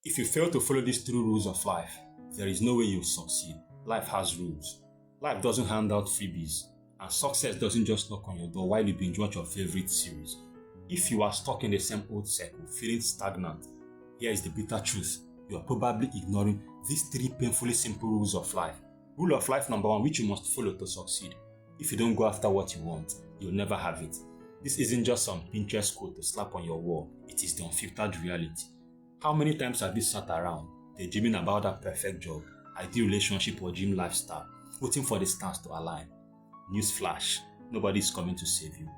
If you fail to follow these three rules of life, there is no way you'll succeed. Life has rules. Life doesn't hand out freebies, and success doesn't just knock on your door while you binge watch your favorite series. If you are stuck in the same old circle, feeling stagnant, here is the bitter truth. You are probably ignoring these three painfully simple rules of life. Rule of life number 1, which you must follow to succeed. If you don't go after what you want, you'll never have it. This isn't just some Pinterest quote to slap on your wall. It is the unfiltered reality. How many times have you sat around, daydreaming about that perfect job, ideal relationship or dream lifestyle, waiting for the stars to align? Newsflash, nobody is coming to save you.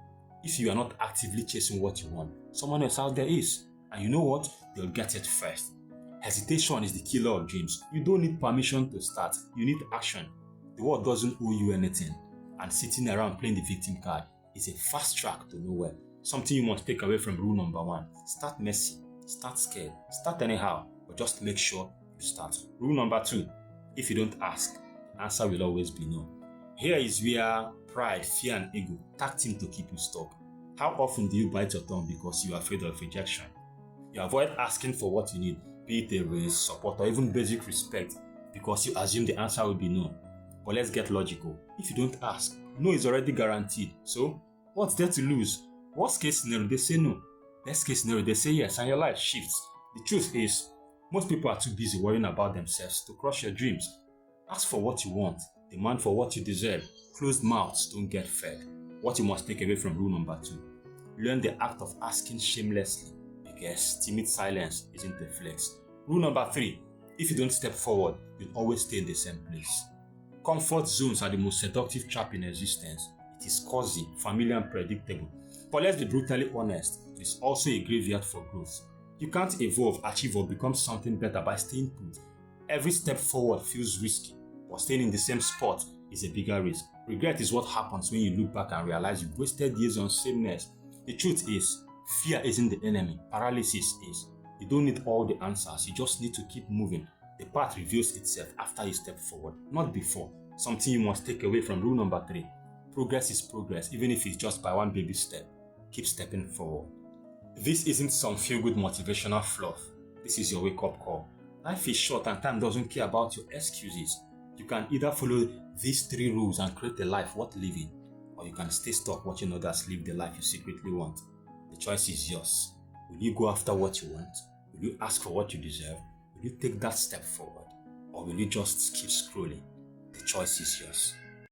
If you are not actively chasing what you want, someone else out there is. And you know what? They'll get it first. Hesitation is the killer of dreams. You don't need permission to start. You need action. The world doesn't owe you anything. And sitting around playing the victim card is a fast track to nowhere. Something you must take away from rule number 1. Start messy. Start scared. Start anyhow. But just make sure you start. Rule number 2. If you don't ask, the answer will always be no. Here is where pride, fear, and ego tag team to keep you stuck. How often do you bite your tongue because you are afraid of rejection? You avoid asking for what you need, be it a raise, support, or even basic respect, because you assume the answer will be no. But let's get logical. If you don't ask, no is already guaranteed. So, what's there to lose? Worst case scenario, they say no. Best case scenario, they say yes, and your life shifts. The truth is, most people are too busy worrying about themselves to crush your dreams. Ask for what you want, demand for what you deserve. Closed mouths don't get fed. What you must take away from rule number 2. Learn the act of asking shamelessly, because timid silence isn't a flex. Rule number 3. If you don't step forward, you'll always stay in the same place. Comfort zones are the most seductive trap in existence. It is cozy, familiar, and predictable. But let's be brutally honest, it is also a graveyard for growth. You can't evolve, achieve, or become something better by staying put. Every step forward feels risky, but staying in the same spot is a bigger risk. Regret is what happens when you look back and realize you wasted years on sameness. The truth is, fear isn't the enemy, paralysis is. You don't need all the answers, you just need to keep moving. The path reveals itself after you step forward, not before. Something you must take away from rule number 3. Progress is progress, even if it's just by one baby step. Keep stepping forward. This isn't some feel-good motivational fluff. This is your wake-up call. Life is short and time doesn't care about your excuses. You can either follow these 3 rules and create a life worth living, or you can stay stuck watching others live the life you secretly want. The choice is yours. Will you go after what you want? Will you ask for what you deserve? Will you take that step forward? Or will you just keep scrolling? The choice is yours.